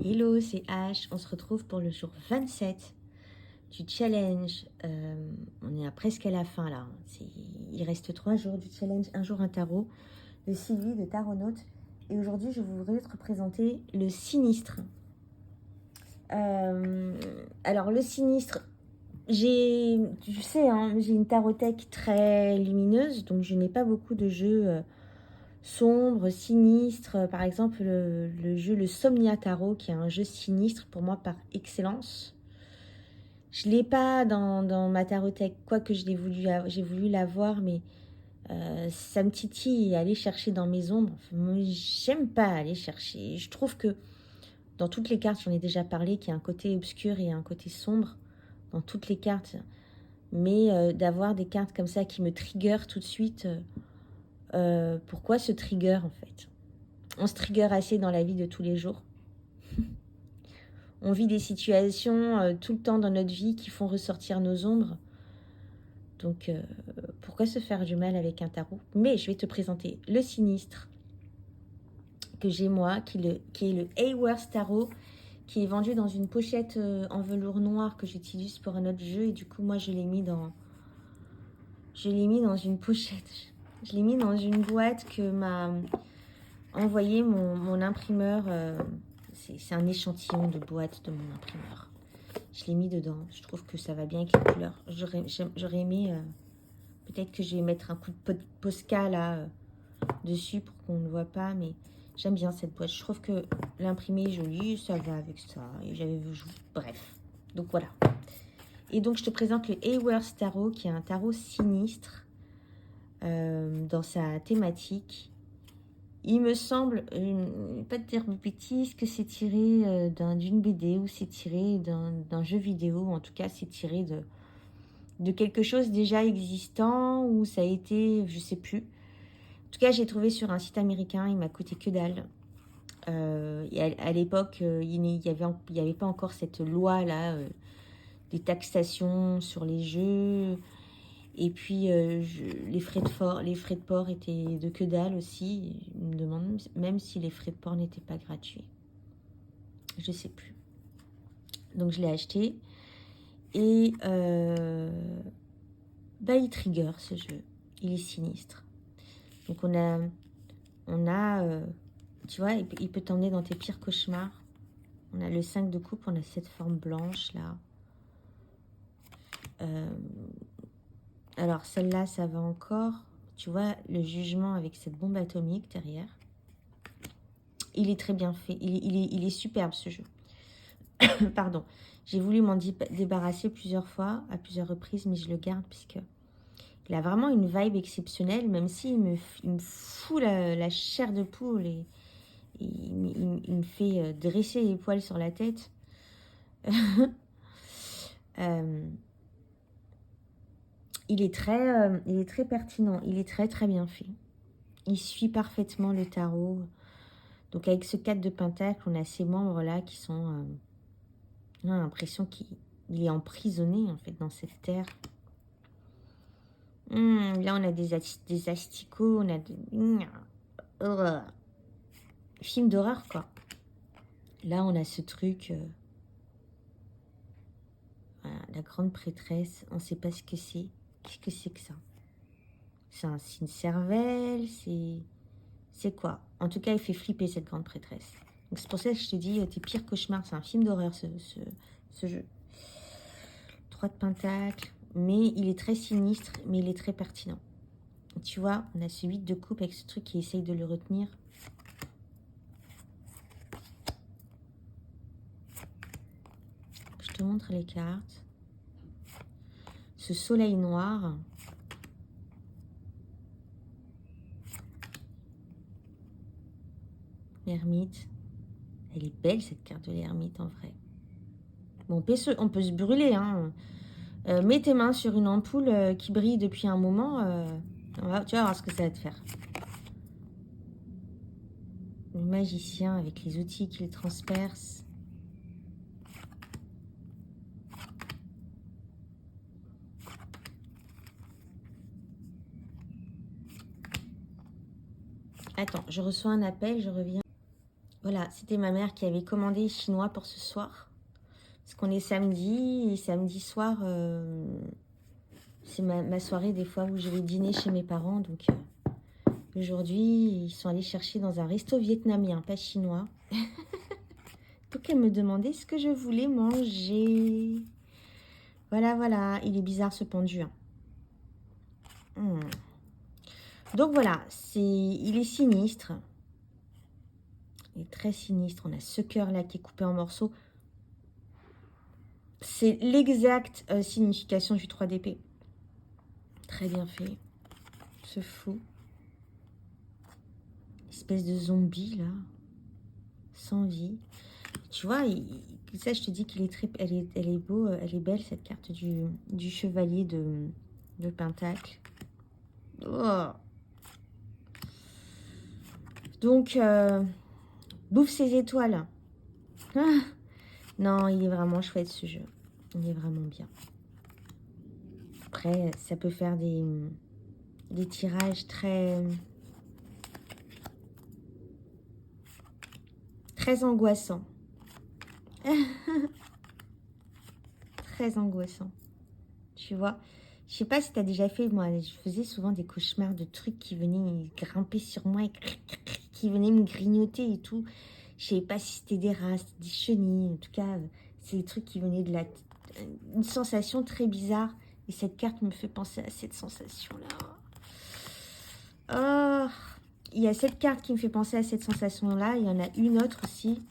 Hello, c'est H. On se retrouve pour le jour 27 du challenge. On est presque à la fin là. Il reste 3 jours du challenge, un jour un tarot, de Sylvie de Taronaute. Et aujourd'hui, je voudrais te représenter le sinistre. Alors, le sinistre, tu sais, hein, j'ai une tarothèque très lumineuse, donc je n'ai pas beaucoup de jeux sombres, sinistres. Par exemple, le jeu Le Somnia Tarot, qui est un jeu sinistre pour moi par excellence. Je ne l'ai pas dans ma tarothèque, quoique j'ai voulu l'avoir, mais ça me titille aller chercher dans mes ombres. Enfin, moi, j'aime pas aller chercher. Je trouve que dans toutes les cartes, j'en ai déjà parlé, qu'il y a un côté obscur et un côté sombre dans toutes les cartes. Mais d'avoir des cartes comme ça qui me trigger tout de suite, pourquoi ce trigger en fait? On se trigger assez dans la vie de tous les jours. On vit des situations tout le temps dans notre vie qui font ressortir nos ombres. Donc, pourquoi se faire du mal avec un tarot? Mais je vais te présenter le sinistre que j'ai moi, qui est le Hayworth Tarot, qui est vendu dans une pochette en velours noir que j'utilise pour un autre jeu. Et du coup, moi, je l'ai mis dans une pochette. Je l'ai mis dans une boîte que m'a envoyé mon imprimeur. C'est un échantillon de boîte de mon imprimeur. Je l'ai mis dedans. Je trouve que ça va bien avec les couleurs. J'aurais aimé... peut-être que je vais mettre un coup de Posca là dessus pour qu'on ne voit pas. Mais j'aime bien cette boîte. Je trouve que l'imprimé est joli. Ça va avec ça. Et j'avais vu... Bref. Donc voilà. Et donc je te présente le Hayworth Tarot, qui est un tarot sinistre dans sa thématique. Il me semble, pas de dire de bêtises, que c'est tiré d'une BD ou c'est tiré d'un jeu vidéo. En tout cas, c'est tiré de quelque chose déjà existant ou ça a été, je sais plus. En tout cas, j'ai trouvé sur un site américain, il m'a coûté que dalle. Et à l'époque, il n'y avait pas encore cette loi-là des taxations sur les jeux. Et puis, les frais de port étaient de que dalle aussi. Je me demande même si les frais de port n'étaient pas gratuits. Je sais plus. Donc, je l'ai acheté. Et il trigger ce jeu. Il est sinistre. Donc, on a tu vois, il peut t'emmener dans tes pires cauchemars. On a le 5 de coupe, on a cette forme blanche là. Alors, celle-là, ça va encore. Tu vois, le jugement avec cette bombe atomique derrière. Il est très bien fait. Il est superbe, ce jeu. Pardon. J'ai voulu m'en débarrasser plusieurs fois, à plusieurs reprises, mais je le garde puisque il a vraiment une vibe exceptionnelle, même s'il me fout la chair de poule et il me fait dresser les poils sur la tête. Il est très pertinent. Il est très, très bien fait. Il suit parfaitement le tarot. Donc, avec ce 4 de pentacle, on a ces membres-là qui sont... on a l'impression qu'il est emprisonné, en fait, dans cette terre. Là, on a des asticots, on a des... film d'horreur, quoi. Là, on a ce truc... voilà, la grande prêtresse, on ne sait pas ce que c'est. Qu'est-ce que c'est que ça? C'est une cervelle, c'est quoi? En tout cas, il fait flipper, cette grande prêtresse. Donc, c'est pour ça que je te dis, tes pires cauchemars, c'est un film d'horreur, ce jeu. 3 de pentacle, mais il est très sinistre, mais il est très pertinent. Tu vois, on a ce 8 de coupe avec ce truc qui essaye de le retenir. Je te montre les cartes. Ce soleil noir. L'ermite. Elle est belle, cette carte de l'ermite, en vrai. Bon, on peut se brûler, hein. Mets tes mains sur une ampoule qui brille depuis un moment. Tu vas voir ce que ça va te faire. Le magicien avec les outils qu'il transperce. Attends, je reçois un appel, je reviens. Voilà, c'était ma mère qui avait commandé chinois pour ce soir. Parce qu'on est samedi, et samedi soir, c'est ma soirée des fois où je vais dîner chez mes parents. Donc aujourd'hui, ils sont allés chercher dans un resto vietnamien, pas chinois. Donc elle me demandait ce que je voulais manger. Voilà, voilà, il est bizarre ce pendu. Hein. Donc voilà, il est sinistre. Il est très sinistre. On a ce cœur là qui est coupé en morceaux. C'est l'exacte signification du 3 d'épée. Très bien fait. Ce fou. Espèce de zombie là. Sans vie. Tu vois, ça je te dis qu'il est très. Elle est beau, elle est belle cette carte du chevalier de Pentacle. Oh. Donc, bouffe ses étoiles. Ah. Non, il est vraiment chouette ce jeu. Il est vraiment bien. Après, ça peut faire des tirages très angoissants. Très angoissants. Tu vois, je sais pas si tu as déjà fait, moi, je faisais souvent des cauchemars de trucs qui venaient grimper sur moi et qui venaient me grignoter et tout. Je sais pas si c'était des rats, des chenilles. En tout cas, c'est des trucs qui venaient de une sensation très bizarre. Et cette carte me fait penser à cette sensation-là. Oh, il y a cette carte qui me fait penser à cette sensation-là. Il y en a une autre aussi.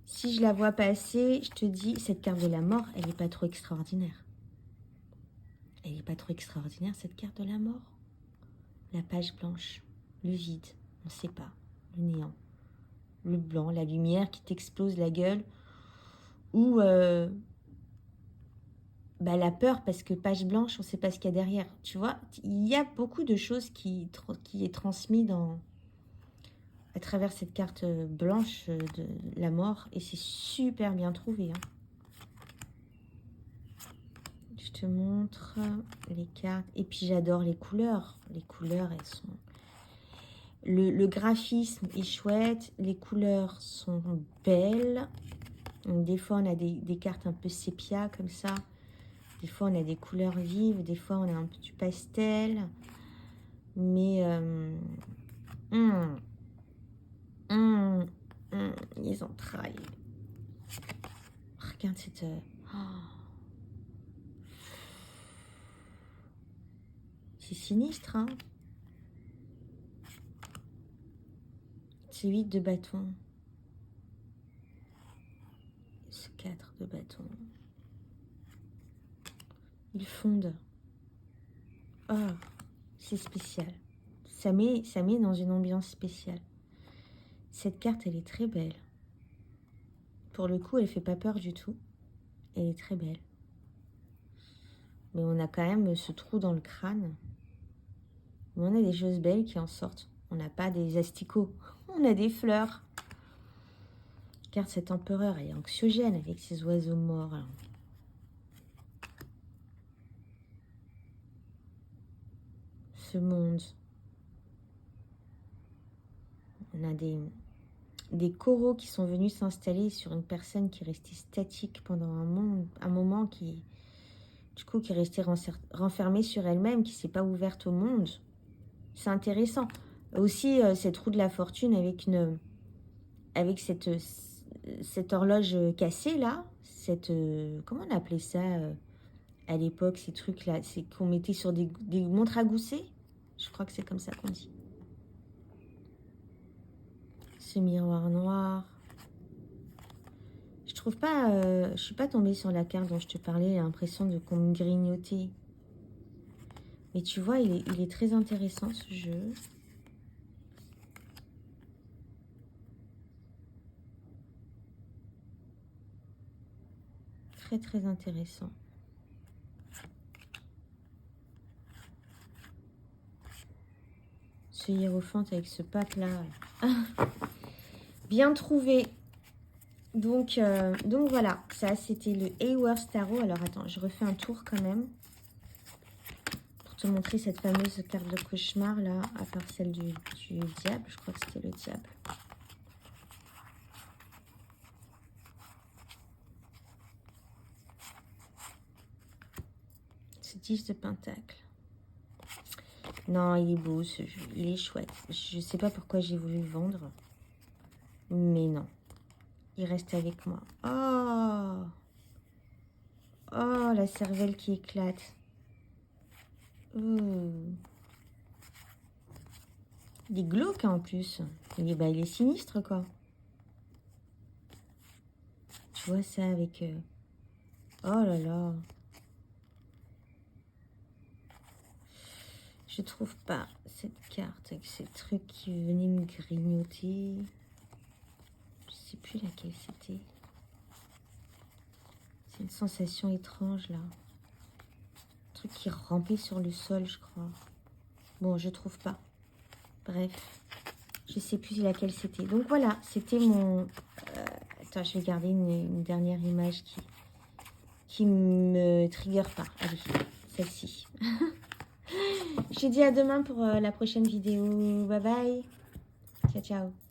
Si je la vois passer, je te dis, cette carte de la mort, elle n'est pas trop extraordinaire. Elle n'est pas trop extraordinaire, cette carte de la mort. La page blanche, le vide, on ne sait pas, le néant, le blanc, la lumière qui t'explose la gueule. Ou la peur, parce que page blanche, on ne sait pas ce qu'il y a derrière. Tu vois, il y a beaucoup de choses qui est transmis à travers cette carte blanche de la mort. Et c'est super bien trouvé. Hein. Je te montre les cartes. Et puis j'adore les couleurs. Les couleurs, elles sont... Le graphisme est chouette. Les couleurs sont belles. Donc, des fois, on a des cartes un peu sépia comme ça. Des fois, on a des couleurs vives. Des fois, on a un peu du pastel. Mais... les entrailles. Regarde cette... C'est sinistre, hein. C'est 8 de bâton. C'est 4 de bâton. Ils fondent. Oh, c'est spécial. Ça met dans une ambiance spéciale. Cette carte, elle est très belle. Pour le coup, elle fait pas peur du tout. Elle est très belle. Mais on a quand même ce trou dans le crâne. Mais on a des choses belles qui en sortent. On n'a pas des asticots. On a des fleurs. Regarde cet empereur, elle est anxiogène avec ses oiseaux morts. Là. Ce monde. On a des coraux qui sont venus s'installer sur une personne qui est restée statique pendant un moment, qui est restée renfermée sur elle-même, qui ne s'est pas ouverte au monde. C'est intéressant. Aussi, cette roue de la fortune avec cette horloge cassée là, comment on appelait ça à l'époque, ces trucs là, c'est qu'on mettait sur des montres à gousset. Je crois que c'est comme ça qu'on dit. Ce miroir noir. Je trouve pas, je suis pas tombée sur la carte dont je te parlais, j'ai l'impression qu'on me grignotait. Mais tu vois, il est très intéressant ce jeu. Très très intéressant. Ce hiérophante avec ce pape là. Bien trouvé. Donc voilà, ça c'était le Hayworth Tarot. Alors attends, je refais un tour quand même. Pour te montrer cette fameuse carte de cauchemar là, à part celle du diable. Je crois que c'était le diable. 10 de pentacle. Non, il est beau ce jeu, il est chouette. Je sais pas pourquoi j'ai voulu le vendre. Mais non, il reste avec moi. Oh, oh, la cervelle qui éclate. Il est glauque en plus. Il est sinistre quoi. Tu vois ça avec... Oh là là. Je trouve pas cette carte avec ces trucs qui venaient me grignoter. Je sais plus laquelle c'était. C'est une sensation étrange là. Un truc qui rampait sur le sol, je crois. Bon, je trouve pas. Bref, je sais plus laquelle c'était. Donc voilà, c'était mon... attends, je vais garder une dernière image qui me trigger pas. Allez, celle-ci. Je te dis à demain pour la prochaine vidéo. Bye bye. Ciao, ciao.